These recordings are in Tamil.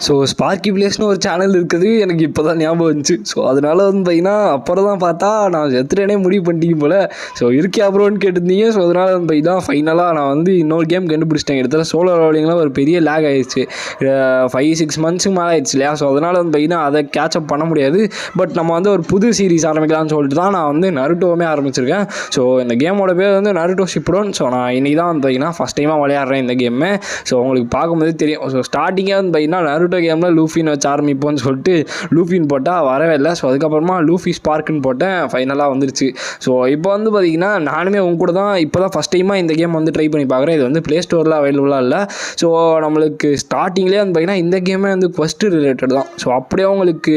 ஸோ ஸ்பார்க்கி பிளேஸ்னு ஒரு சேனல் இருக்குது எனக்கு இப்போ தான் ஞாபகம் வந்துச்சு. ஸோ அதனால் வந்து பார்த்தீங்கன்னா அப்புறம் தான் பார்த்தா நான் செத்துட்டேனே முடிவு பண்ணிட்டீங்க போல். ஸோ இருக்கியா ப்ரோன்னு கேட்டிருந்தீங்க. ஸோ அதனால் வந்து பார்த்தீங்கன்னா ஃபைனலாக நான் வந்து இன்னொரு கேம் கண்டுபிடிச்சிட்டேன். இடத்துல சோலோ லெவலிங்லாம் ஒரு பெரிய லேக் ஆகிடுச்சு. 5-6 மந்த்ஸுக்கு மேலே ஆயிடுச்சு இல்லையா. ஸோ அதனால் வந்து பார்த்தீங்கன்னா அதை கேட்சப் பண்ண முடியாது. பட் நம்ம வந்து ஒரு புது சீரிஸ் ஆரம்பிக்கலாம்னு சொல்லிட்டு தான் நான் வந்து நருட்டோவுமே ஆரம்பிச்சிருக்கேன். ஸோ இந்த கேமோட பேர் வந்து நருட்டோ ஷிப்புடன். ஸோ நான் இன்றைக்கி தான் வந்து பார்த்தீங்கன்னா ஃபஸ்ட் டைமாக விளையாடுறேன் இந்த கேமு. ஸோ உங்களுக்கு பார்க்கும்போது தெரியும். ஸோ ஸ்டார்டிங்கே வந்து பார்த்தீங்கன்னா நருட்டோ கேமில் லூஃபின்னு வச்சு ஆரம்பிப்போன்னு சொல்லிட்டு லூஃபின்னு போட்டால் வரவே இல்லை. ஸோ அதுக்கப்புறமா லூஃபி ஸ்பார்க்குன்னு போட்டேன், ஃபைனலாக வந்துருச்சு. ஸோ இப்போ வந்து பார்த்தீங்கன்னா நானுமே உங்க கூட தான் இப்போ தான் ஃபஸ்ட் டைமாக இந்த கேம் வந்து ட்ரை பண்ணி பார்க்குறேன். இது வந்து ப்ளே ஸ்டோரில் அவைலபிளாக இல்லை. ஸோ நம்மளுக்கு ஸ்டார்டிங்லேயே வந்து பார்த்தீங்கன்னா இந்த கேமே வந்து ஃபஸ்ட்டு ரிலேட்டட் தான். ஸோ அப்படியே உங்களுக்கு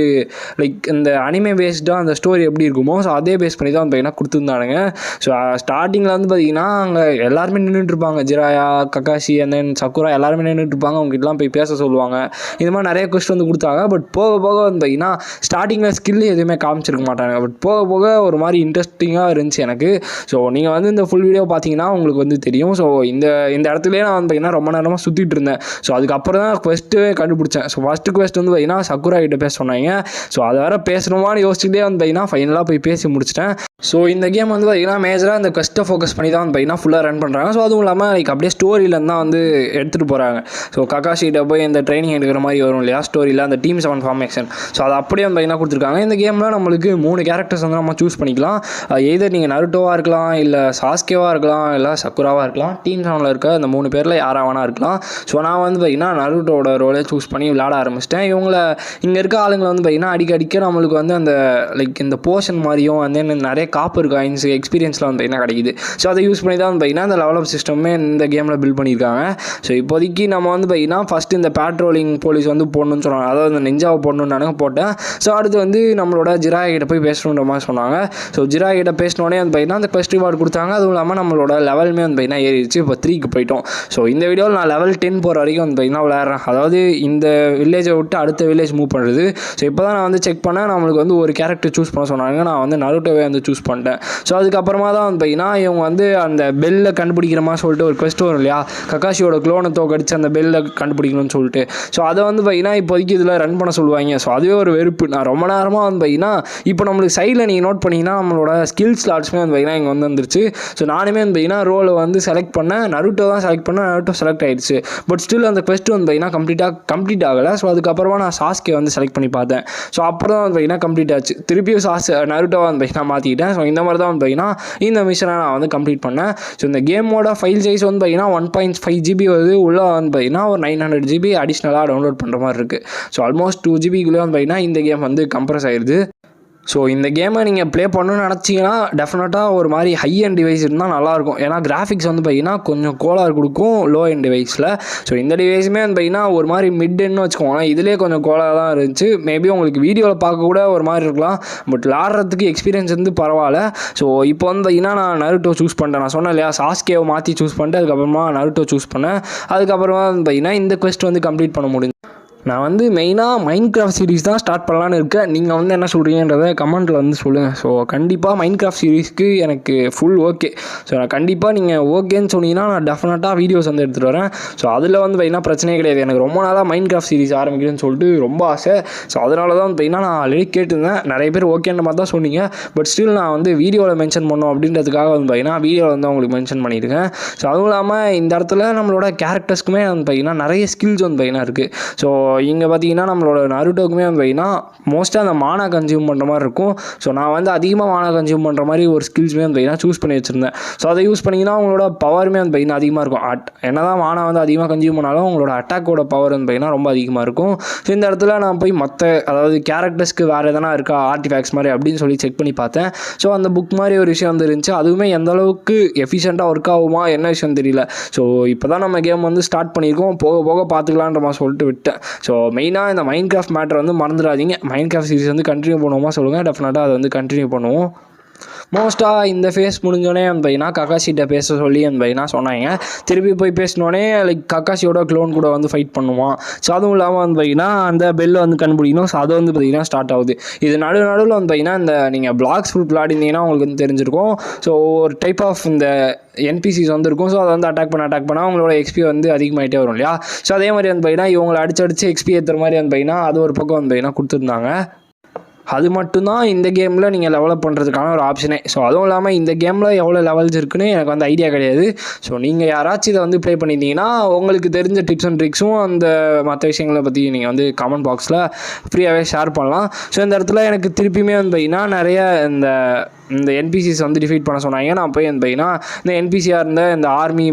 லைக் இந்த அனிமே பேஸ்டாக அந்த ஸ்டோரி எப்படி இருக்குமோ ஸோ அதே பேஸ் பண்ணி தான் வந்து பார்த்தீங்கன்னா கொடுத்துருந்தானுங்க. ஸோ ஸ்டார்டிங்கில் வந்து பார்த்தீங்கன்னா அங்கே எல்லாருமே நின்றுட்டுருப்பாங்க. Jiraiya, Kakashi and then Sakura எல்லாருமே நின்றுட்டுருப்பாங்க. அவங்ககிட்டலாம் போய் பேச சொல்லுவாங்க. இது மாதிரி நிறைய கொஸ்டின் வந்து கொடுத்தாங்க. பட் போக போக வந்து பார்த்தீங்கன்னா ஸ்டார்டிங்கில் ஸ்கில் எதுவுமே காமிச்சிருக்க மாட்டாங்க. பட் போக போக ஒரு மாதிரி இன்ட்ரெஸ்டிங்காக இருந்துச்சு எனக்கு. ஸோ நீங்கள் வந்து இந்த ஃபுல் வீடியோ பார்த்தீங்கன்னா உங்களுக்கு வந்து தெரியும். ஸோ இந்த இடத்துலேயே நான் வந்து பார்த்தீங்கன்னா ரொம்ப நேரமாக சுற்றிட்டு இருந்தேன். ஸோ அதுக்கப்புறம் தான் குவெஸ்ட்டு கண்டுபிடிச்சேன். ஸோ ஃபஸ்ட்டு குவெஸ்ட் வந்து பார்த்தீங்கன்னா சக்குரா கிட்ட பேச சொன்னாங்க. ஸோ அதை வேறு பேசணுமான்னு யோசிச்சுட்டே வந்து பார்த்தீங்கன்னா ஃபைனலாக போய் பேசி முடிச்சிட்டேன். ஸோ இந்த கேம் வந்து பார்த்தீங்கன்னா மேஜராக இந்த குவெஸ்ட்டை ஃபோக்கஸ் பண்ணி தான் வந்து பார்த்தீங்கன்னா ஃபுல்லாக ரன் பண்ணுறாங்க. ஸோ அதுவும் இல்லாமல் லைக் அப்படியே ஸ்டோரியிலேருந்து தான் வந்து எடுத்துகிட்டு போகிறாங்க. ஸோ ககாஷிகிட்ட போய் இந்த ட்ரைனிங் எடுக்கிற மாதிரி வரும் இல்லையா ஸ்டோரியில், அந்த டீம் 7 ஃபார்மேஷன். ஸோ அது அப்படியே வந்து பார்த்தீங்கன்னா கொடுத்துருக்காங்க. இந்த கேமில் நம்மளுக்கு 3 கேரக்டர்ஸ் வந்து நம்ம சூஸ் பண்ணிக்கலாம். எதர் நீங்கள் நருட்டோவாக இருக்கலாம், இல்லை சாஸ்கேவாக இருக்கலாம், இல்லை சக்குராவாக இருக்கலாம். டீம் 7ல் இருக்க அந்த 3 பேரில் யாராக வேணா இருக்கலாம். ஸோ நான் வந்து பார்த்தீங்கன்னா நருட்டோட ரோலை சூஸ் பண்ணி விளையாட ஆரம்பிச்சிட்டேன். இங்கே இருக்க ஆளுங்களை வந்து பார்த்தீங்கன்னா அடிக்க நம்மளுக்கு வந்து அந்த லைக் இந்த போர்ஷன் மாதிரியும் அந்த நிறைய காப்பர் காயின்ஸ் எக்ஸ்பீரியன்ஸ்லாம் வந்து பார்த்தீங்கன்னா கிடைக்குது. ஸோ அதை யூஸ் பண்ணி தான் வந்து பார்த்தீங்கன்னா இந்த லெவல் ஆஃப் சிஸ்டமே இந்த கேமில் பில்ட் பண்ணியிருக்காங்க. ஸோ இப்போதைக்கு நம்ம வந்து பார்த்தீங்கன்னா ஃபஸ்ட்டு இந்த பேட்ரோலிங் போலீஸ் வந்து போடணும்னு சொன்னாங்க. அதாவது இந்த நெஞ்சாவை போடணும்னு நானுங்க போட்டேன். ஸோ அடுத்து வந்து நம்மளோட ஜிராயா கிட்ட போய் பேசணுன்ற மாதிரி சொன்னாங்க. ஸோ ஜிராயா கிட்ட பேசினோடனே வந்து பார்த்தீங்கன்னா அந்த ஃபஸ்ட் ரிவார்டு கொடுத்தாங்க. அதுவும் இல்லாமல் நம்மளோட லெவலுமே வந்து பார்த்தீங்கன்னா ஏறிடுச்சு. இப்போ 3க்கு போயிட்டோம். ஸோ இந்த வீடியோவில் நான் லெவல் 10 போகிற வரைக்கும் வந்து பார்த்தீங்கன்னா விளையாடுறேன். அதாவது இந்த வில்லேஜை விட்டு அடுத்த வில்லேஜ் மூவ் பண்ணுறது. ஸோ இப்போ தான் நான் வந்து செக் பண்ணேன். நம்மளுக்கு வந்து ஒரு கேரக்டர் சூஸ் பண்ண சொன்னாங்க. நான் வந்து நருட்டோவே வந்து சூஸ் பண்ணிட்டேன். ஸோ அதுக்கப்புறமா தான் வந்து பார்த்தீங்கன்னா இவங்க வந்து அந்த பெல்லை கண்டுபிடிக்கிற மாதிரி சொல்லிட்டு ஒரு குவெஸ்ட் வரும் இல்லையா, ககாஷியோட க்ளோனை தோக்கடிச்சு அந்த பெல்லை கண்டுபிடிக்கணும்னு சொல்லிட்டு. ஸோ அதை வந்து பார்த்தீங்கன்னா இப்போதைக்கு இதில் ரன் பண்ண சொல்லுவாங்க. ஸோ அதுவே ஒரு வெறுப்பு. நான் ரொம்ப நேரமாக வந்து பார்த்தீங்கன்னா இப்போ நம்மளுக்கு சைடில் நீங்கள் நோட் பண்ணிங்கன்னா நம்மளோட ஸ்கில் ஸ்லாட்ஸுமே வந்து பார்த்தீங்கன்னா இங்கே வந்துருச்சு. ஸோ நானுமே வந்து பார்த்தீங்கன்னா ரோலை வந்து செலக்ட் பண்ணேன். நருட்டோ தான் செலக்ட் பண்ணேன். நருட்டோ செலக்ட் ஆகிடுச்சு. பட் ஸ்டில் அந்த குவெஸ்ட் வந்து பார்த்தீங்கன்னா கம்ப்ளீட் ஆகலை. ஸோ அதுக்கப்புறமா நான் சாஸ்கே வந்து செலக்ட் பண்ணி பார்த்தேன். ஸோ அப்புறம் தான் வந்து பார்த்தீங்கன்னா கம்ப்ளீட் ஆச்சு. திருப்பியும் நருட்டோவை வந்து பார்த்தீங்கன்னா மாற்றிக்கிட்டேன். ஸோ இந்த மாதிரி தான் வந்து பார்த்தீங்கன்னா இந்த மிஷனை நான் வந்து கம்ப்ளீட் பண்ணேன். ஸோ இந்த கேமோட ஃபைல் சைஸ் வந்து பார்த்தீங்கன்னா 1.5 GB வருது. உள்ளே வந்து பார்த்தீங்கன்னா ஒரு 900 GB அடிஷ்னலாக டவுன்லோட் பண்ணுற மாதிரி இருக்குது. ஸோ ஆல்மோஸ்ட் 2 GB வந்து பார்த்தீங்கன்னா இந்த கேம் வந்து கம்ப்ரஸ் ஆயிடுது. ஸோ இந்த கேமை நீங்கள் ப்ளே பண்ணணும்னு நினச்சிங்கன்னா டெஃபினட்டாக ஒரு மாதிரி ஹை அண்ட் டிவைஸ் இருந்தால் நல்லாயிருக்கும். ஏன்னா கிராஃபிக்ஸ் வந்து பார்த்தீங்கன்னா கொஞ்சம் கோளாறு கொடுக்கும் லோ எண்ட் டிவைஸில். ஸோ இந்த டிவைஸுமே வந்து பார்த்தீங்கன்னா ஒரு மாதிரி மிட் எண்ட்னு வச்சுக்கோங்க. இதிலே கொஞ்சம் கோளாறு தான் இருந்துச்சு. மேபி உங்களுக்கு வீடியோவில் பார்க்க கூட ஒரு மாதிரி இருக்கலாம். பட் விளாட்றதுக்கு எக்ஸ்பீரியன்ஸ் வந்து பரவாயில்ல. ஸோ இப்போ வந்து பார்த்தீங்கன்னா நான் நருட்டோ சூஸ் பண்ணிட்டேன். நான் சொன்னேன் இல்லையா, சாஸ்கேவை மாற்றி சூஸ் பண்ணிட்டு அதுக்கப்புறமா நருட்டோ சூஸ் பண்ணேன். அதுக்கப்புறமா வந்து பார்த்தீங்கன்னா இந்த குவெஸ்ட் வந்து கம்ப்ளீட் பண்ண முடியும். நான் வந்து மெயினாக மைன்கிராஃப்ட் சீரிஸ் தான் ஸ்டார்ட் பண்ணலான்னு இருக்கேன். நீங்கள் வந்து என்ன சொல்கிறீங்கன்றதை கமெண்ட்டில் வந்து சொல்லுங்கள். ஸோ கண்டிப்பாக மைன்கிராஃப்ட் சீரிஸ்க்கு எனக்கு ஃபுல் ஓகே. ஸோ நான் கண்டிப்பாக நீங்கள் ஓகேன்னு சொன்னீங்கன்னா நான் டெஃபினட்டாக வீடியோஸ் வந்து எடுத்துகிட்டு வரேன். ஸோ அதில் வந்து பார்த்தீங்கன்னா பிரச்சனையே கிடையாது. எனக்கு ரொம்ப நாளாக மைன்கிராஃப்ட் சீரிஸ் ஆரம்பிக்கிறேன்னு சொல்லிட்டு ரொம்ப ஆசை. ஸோ அதனால தான் வந்து பார்த்தீங்கன்னா நான் ஆல்ரெடி கேட்டிருந்தேன். நிறைய பேர் ஓகேன்ற மாதிரி தான் சொன்னீங்க. பட் ஸ்டில் நான் வந்து வீடியோவில் மென்ஷன் பண்ணோம் அப்படின்றதுக்காக வந்து பார்த்தீங்கன்னா வீடியோவில் வந்து உங்களுக்கு மென்ஷன் பண்ணியிருக்கேன். ஸோ அதுவும் இல்லாமல் இந்த இடத்துல நம்மளோட கேரக்டர்ஸ்க்குமே வந்து பார்த்தீங்கன்னா நிறைய ஸ்கில்ஸ் வந்து பார்த்தீங்கன்னா இருக்குது. ஸோ இங்கே பார்த்தீங்கன்னா நம்மளோட நருட்டோக்குமே வந்து பார்த்தீங்கன்னா மோஸ்ட்டாக அந்த மானா கன்சியூம் பண்ணுற மாதிரி இருக்கும். ஸோ நான் வந்து அதிகமாக மானா கன்சியூம் பண்ணுற மாதிரி ஒரு ஸ்கில்ஸுமே வந்து பார்த்தீங்கன்னா சூஸ் பண்ணி வச்சுருந்தேன். ஸோ அதை யூஸ் பண்ணிங்கன்னா அவங்களோட பவருமே வந்து பார்த்தீங்கன்னா அதிகமாக இருக்கும். என்ன தான் மானா வந்து அதிகமாக கன்சியூம் பண்ணாலும் அவங்களோட அட்டாக்கோட பவர் வந்து பார்த்தீங்கன்னா ரொம்ப அதிகமாக இருக்கும். ஸோ இந்த இடத்துல நான் போய் அதாவது கேரக்டர்ஸ்க்கு வேறு எதனா இருக்கா ஆர்டிஃபேக்ட்ஸ் மாதிரி அப்படின்னு சொல்லி செக் பண்ணி பார்த்தேன். ஸோ அந்த புக் மாதிரி ஒரு விஷயம் வந்து இருந்துச்சு. அதுவுமே எந்த அளவுக்கு எஃபிஷியண்ட்டாக ஒர்க் ஆகுமா என்ன விஷயம் தெரியல. ஸோ இப்போ தான் நம்ம கேம் வந்து ஸ்டார்ட் பண்ணியிருக்கோம். போக போக பார்த்துக்கலான்ற மாதிரி சொல்லிட்டு விட்டேன். ஸோ மெயினாக இந்த மைன்கிராஃப்ட் மேட்டர் வந்து மறந்துடாதீங்க. மைன்கிராஃப்ட் சீரிஸ் வந்து கண்டினியூ பண்ணுவோமா சொல்லுங்கள். டெஃபினட்டாக அதை வந்து கண்டினியூ பண்ணுவோம். மோஸ்ட்டாக இந்த ஃபேஸ் முடிஞ்சோடனே வந்து பார்த்தீங்கன்னா கக்காசிட்ட பேச சொல்லி வந்து பார்த்தீங்கன்னா சொன்னாங்க. திருப்பி போய் பேசினோடனே லைக் கக்காசியோட க்ளோன் கூட வந்து ஃபைட் பண்ணுவான். ஸோ அதுவும் இல்லாமல் வந்து பார்த்தீங்கன்னா அந்த பெல்லை வந்து கண்டுபிடிக்கணும். ஸோ அது வந்து பார்த்தீங்கன்னா ஸ்டார்ட் ஆகுது. இது நடுவில் வந்து பார்த்தீங்கன்னா இந்த நீங்கள் பிளாக்ஸ் ஃபுட் விளாடிருந்தீங்கன்னா உங்களுக்கு வந்து தெரிஞ்சிருக்கும். ஸோ ஒரு டைப் ஆஃப் இந்த என்பிசிஸ் வந்து இருக்கும். ஸோ அதை வந்து அட்டாக் பண்ணால் அவங்களோட எக்ஸ்பி வந்து அதிகமாகிட்டே வரும் இல்லையா. ஸோ அதே மாதிரி வந்து பார்த்தீங்கன்னா இவங்களை அடிச்சு எக்ஸ்பி ஏற்றுற மாதிரி வந்து பார்த்தீங்கன்னா அது ஒரு பக்கம் வந்து பார்த்தீங்கன்னா கொடுத்துருந்தாங்க. அது மட்டும்தான் இந்த கேமில் நீங்கள் லெவலப் பண்ணுறதுக்கான ஒரு ஆப்ஷனே. ஸோ அதுவும் இல்லாமல் இந்த கேமில் எவ்வளோ லெவல்ஸ் இருக்குன்னு எனக்கு வந்து ஐடியா கிடையாது. ஸோ நீங்கள் யாராச்சும் இதை வந்து ப்ளே பண்ணியிருந்தீங்கன்னா உங்களுக்கு தெரிஞ்ச டிப்ஸ் அண்ட் ட்ரிக்ஸும் அந்த மற்ற விஷயங்களை பற்றி நீங்கள் வந்து கமெண்ட் பாக்ஸில் ஃப்ரீயாகவே ஷேர் பண்ணலாம். ஸோ இந்த இடத்துல எனக்கு திருப்பியுமே வந்து பார்த்தீங்கன்னா நிறைய இந்த என்பிசிஸ் வந்து டிஃபீட் பண்ண சொன்னாங்க. நான் போய் வந்து பார்த்தீங்கன்னா இந்த என்பிசியாக இருந்த இந்த ஆர்மி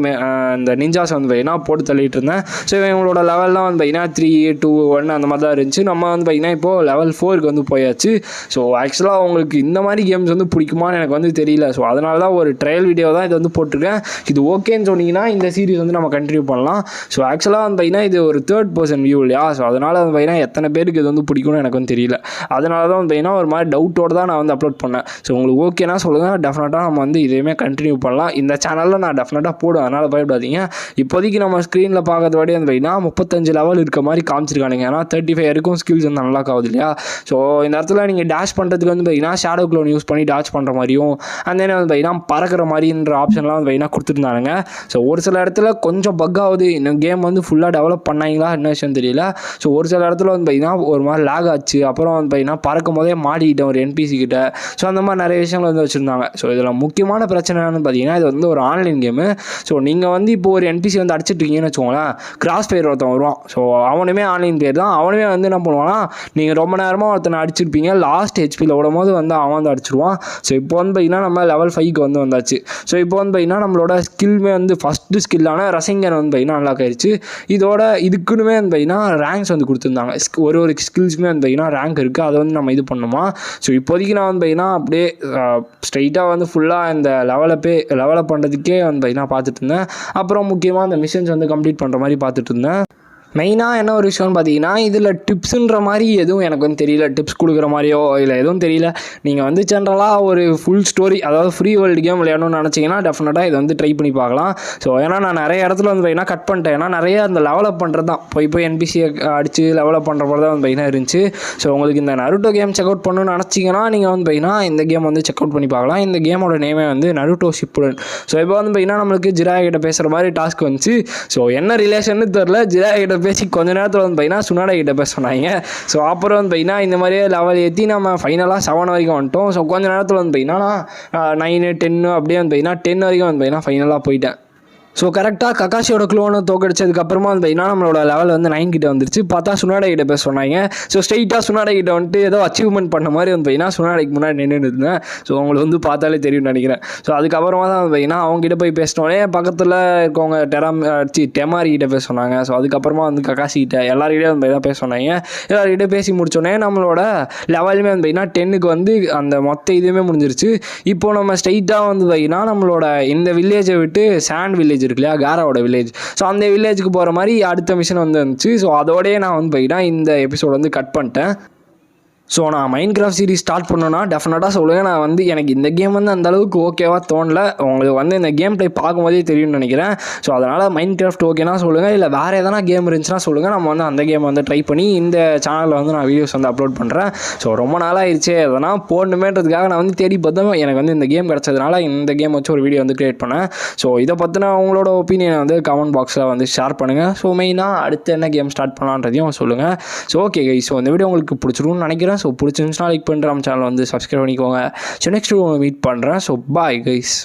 இந்த நிஞ்சாஸ் வந்து பார்த்தீங்கன்னா போட்டு தள்ளிட்டு இருந்தேன். ஸோ இவங்களோட லெவல்லாம் வந்து பார்த்தீங்கன்னா 3, 2, 1 அந்த மாதிரி தான் இருந்துச்சு. நம்ம வந்து பார்த்தீங்கன்னா இப்போது லெவல் 4க்கு வந்து போயாச்சு. ஸோ ஆக்சுவலாக உங்களுக்கு இந்த மாதிரி கேம்ஸ் வந்து பிடிக்குமான்னு எனக்கு வந்து தெரியல. ஸோ அதனால தான் ஒரு ட்ரையல் வீடியோ தான் இது வந்து போட்டிருக்கேன். இது ஓகேன்னு சொன்னீங்கன்னா இந்த சீரிஸ் வந்து நம்ம கண்டினியூ பண்ணலாம். ஸோ ஆக்சுவலாக வந்து பார்த்தீங்கன்னா இது ஒரு 3rd person வியூ இல்லையா. ஸோ அதனால் வந்து பார்த்தீங்கன்னா எத்தனை பேருக்கு இது வந்து பிடிக்கும்னு எனக்கு வந்து தெரியல. அதனால தான் வந்து பார்த்தீங்கன்னா ஒரு மாதிரி டவுட்டோடு தான் நான் வந்து அப்லோட் பண்ணேன். ஸோ உங்களுக்கு ஓகேனா சொல்லுங்கள், டெஃபினட்டாக நம்ம வந்து இதையுமே கண்டினியூ பண்ணலாம். இந்த சேனலில் நான் டெஃபினட்டாக போடுவேன், அதனால் பயப்படாதீங்க. இப்போதைக்கு நம்ம ஸ்க்ரீனில் பார்க்கறது வரையும் வந்து பார்த்தீங்கன்னா 35 லெவல் இருக்க மாதிரி காமிச்சிருக்கானுங்க. ஏன்னா 35 வரைக்கும் ஸ்கில்ஸ் வந்து அன்லாக் ஆகுது இல்லையா. ஸோ இந்த இடத்துல நீங்கள் டேஷ் பண்ணுறதுக்கு வந்து பார்த்தீங்கன்னா ஷேடோ க்ளோன் யூஸ் பண்ணி டேஷ் பண்ணுற மாதிரியும் அந்த வந்து பார்த்தீங்கன்னா பறக்கிற மாதிரின்ற ஆப்ஷன்லாம் வந்து பார்த்தீங்கன்னா கொடுத்துருந்தானுங்க. ஸோ ஒரு சில இடத்துல கொஞ்சம் பக் ஆகுது. இன்னும் கேம் வந்து ஃபுல்லாக டெவலப் பண்ணாங்களா என்ன விஷயம் தெரியல. ஸோ ஒரு சில இடத்துல வந்து பார்த்தீங்கன்னா ஒரு மாதிரி லேக் ஆச்சு. அப்புறம் வந்து பார்த்தீங்கன்னா பறக்கும் போதே மாடிக்கிட்டேன் ஒரு என்பிசி கிட்ட. ஸோ அந்த மாதிரி நிறைய விஷயங்கள் வந்து வச்சுருந்தாங்க. ஸோ இதில் முக்கியமான பிரச்சனை என்னன்னு பார்த்தீங்கன்னா இது வந்து ஒரு ஆன்லைன் கேமு. ஸோ நீங்கள் வந்து இப்போ ஒரு என்பிசி வந்து அடிச்சிட்ருக்கீங்கன்னு வச்சுக்கோங்களேன், கிராஸ் ஃபயர் ஒருத்தன் வருவான். ஸோ அவனுமே ஆன்லைன் பிளேயர் தான். அவனுமே வந்து என்ன பண்ணுவான்னா, நீங்கள் ரொம்ப நேரமாக ஒருத்தனை அடிச்சிருப்பீங்க, லாஸ்ட் ஹெச்பியில் விடும் போது வந்து அவன் வந்து அடிச்சிருவான். ஸோ இப்போ வந்து பார்த்தீங்கன்னா நம்ம லெவல் 5க்கு வந்து வந்தாச்சு. ஸோ இப்போ வந்து பார்த்தீங்கன்னா நம்மளோட ஸ்கில்மே வந்து ஃபஸ்ட்டு ஸ்கில்லான ரசிங்கன் வந்து பார்த்தீங்கன்னா அன்லாக் ஆயிடுச்சு. இதுக்குன்னு வந்து பார்த்தீங்கன்னா ரேங்க்ஸ் வந்து கொடுத்துருந்தாங்க. ஒரு ஸ்கில்ஸுமே வந்து பார்த்தீங்கன்னா ரேங்க் இருக்குது. அதை வந்து நம்ம இது பண்ணுமா. ஸோ இப்போதைக்கு நான் வந்து பார்த்தீங்கன்னா அப்படியே ஸ்ட்ரைட்டாக வந்து ஃபுல்லாக இந்த லெவலப் பண்ணுறதுக்கே வந்து பார்த்தீங்கன்னா பார்த்துட்டு இருந்தேன். அப்புறம் முக்கியமாக அந்த மிஷன்ஸ் வந்து கம்ப்ளீட் பண்ணுற மாதிரி பார்த்துட்டு இருந்தேன். மெயினாக என்ன ஒரு விஷயம்னு பார்த்தீங்கன்னா இதில் டிப்ஸுன்ற மாதிரி எதுவும் எனக்கு வந்து தெரியல. டிப்ஸ் கொடுக்குற மாதிரியோ இல்லை எதுவும் தெரியல. நீங்கள் வந்து ஜென்ரலாக ஒரு ஃபுல் ஸ்டோரி, அதாவது ஃப்ரீ வேர்ல்டு கேம் விளையாடணும்னு நினச்சிங்கன்னா டெஃபினட்டாக இதை வந்து ட்ரை பண்ணி பார்க்கலாம். ஸோ ஏன்னா நான் நிறைய இடத்துல வந்து பார்த்தீங்கன்னா கட் பண்ணிட்டேன். ஏன்னா நிறைய அந்த லெவலப் பண்ணுறது தான் போய் என்பிசியை அடித்து லெவலப் பண்ணுற மாதிரி தான் வந்து பார்த்தீங்கன்னா இருந்துச்சு. ஸோ உங்களுக்கு இந்த நருட்டோ கேம் செக் அவுட் பண்ணணும்னு நினச்சிங்கன்னா நீங்கள் வந்து பார்த்தீங்கன்னா இந்த கேம் வந்து செக் அவுட் பண்ணி பார்க்கலாம். இந்த கேமோட நேமே வந்து நருட்டோ ஷிப்புடன். ஸோ இப்போ வந்து பார்த்தீங்கன்னா நம்மளுக்கு ஜிராயா கிட்ட பேசுகிற மாதிரி டாஸ்க் வந்துச்சு. ஸோ என்ன ரிலேஷன்னு தெரில, ஜிராயா கிட்ட பேசி கொஞ்ச நேரத்தில் வந்து பார்த்தீங்கன்னா சுனாடா கிட்ட பேச சொன்னாங்க. ஸோ அப்புறம் வந்து பார்த்தீங்கன்னா இந்த மாதிரியே லெவல் ஏற்றி நம்ம ஃபைனலாக 7 வரைக்கும் வந்துட்டோம். ஸோ கொஞ்ச நேரத்தில் வந்து பார்த்தீங்கன்னா 9, 10 அப்படியே வந்து பார்த்தீங்கன்னா 10 வரைக்கும் வந்து பார்த்தீங்கன்னா ஃபைனலாக போயிட்டேன். ஸோ கரெக்டாக கக்காஷியோட க்ளோனை தோக்கடிச்சதுக்கப்புறமா வந்து பார்த்தீங்கன்னா நம்மளோட லெவல் வந்து 9 கிட்ட வந்துருச்சு. பார்த்தா சுனாடா கிட்ட பேச சொன்னாங்க. ஸோ ஸ்ட்ரெயிட்டாக சுனாடா கிட்ட வந்துட்டு ஏதோ அச்சீவ்மெண்ட் பண்ண மாதிரி வந்து பார்த்தீங்கன்னா சுனாடைக்கு முன்னாடி நின்று இருந்தேன். ஸோ உங்களுக்கு வந்து பார்த்தாலே தெரியும்னு நினைக்கிறேன். ஸோ அதுக்கப்புறமா தான் வந்து பார்த்தீங்கன்னா அவங்ககிட்ட போய் பேசினோடனே பக்கத்தில் இருக்கவங்க டெமாரி கிட்ட பேச சொன்னாங்க. ஸோ அதுக்கப்புறமா வந்து கக்காஷி கிட்ட எல்லாருக்கிட்டே வந்து பார்த்தீங்கன்னா பேச சொன்னாங்க. எல்லாருக்கிட்டே பேசி முடிச்சோடனே நம்மளோட லெவலுமே வந்து பார்த்தீங்கன்னா 10க்கு வந்து அந்த மொத்த இதுவுமே முடிஞ்சிருச்சு. இப்போ நம்ம ஸ்ட்ரெயிட்டாக வந்து பார்த்தீங்கன்னா நம்மளோட இந்த வில்லேஜை விட்டு சாண்ட் வில்லேஜ் இருக்கு இல்லையா, காராவோட வில்லேஜ். ஸோ அந்த வில்லேஜுக்கு போகிற மாதிரி அடுத்த மிஷன் வந்து இருந்துச்சு. ஸோ அதோடய நான் வந்து பார்த்தீங்கன்னா இந்த எபிசோட் வந்து கட் பண்ணிட்டேன். ஸோ நான் மைன்கிராஃப்ட் சீரிஸ் ஸ்டார்ட் பண்ணோன்னா டெஃபினட்டாக சொல்லுவேன். நான் வந்து எனக்கு இந்த கேம் வந்து அந்தளவுக்கு ஓகேவாக தோணல. உங்களுக்கு வந்து இந்த கேம் ப்ளே பார்க்கும்போதே தெரியும்னு நினைக்கிறேன். ஸோ அதனால் மைன்கிராஃப்ட் ஓகேனா சொல்லுங்கள், இல்லை வேறு எதனா கேம் இருந்துச்சுன்னா சொல்லுங்கள். நம்ம வந்து அந்த கேம் வந்து ட்ரை பண்ணி இந்த சேனலில் வந்து நான் வீடியோஸ் வந்து அப்லோட் பண்ணுறேன். ஸோ ரொம்ப நாளாக ஆயிடுச்சு, எதனா போடணுமேன்றதுக்காக நான் வந்து தேடி பார்த்தேன். எனக்கு வந்து இந்த கேம் கிடச்சதுனால இந்த கேம் வச்சு ஒரு வீடியோ வந்து க்ரியேட் பண்ணேன். ஸோ இதை பற்றின உங்களோட ஒப்பீனியனை வந்து கமெண்ட் பாக்ஸில் வந்து ஷேர் பண்ணுங்கள். ஸோ மெயினாக அடுத்து என்ன கேம் ஸ்டார்ட் பண்ணலான்றதையும் சொல்லுங்கள். ஸோ ஓகே கைஸ், ஸோ இந்த வீடியோ உங்களுக்கு பிடிச்சிருக்கும்னு நினைக்கிறேன். ஸோ பிடிச்சிருந்துச்சுன்னா லைக் பண்ணுற நம்ம சேனல் வந்து சப்ஸ்கிரைப் பண்ணிக்கோங்க. ஸோ நெக்ஸ்ட் மீட் பண்ணுறேன். So bye guys.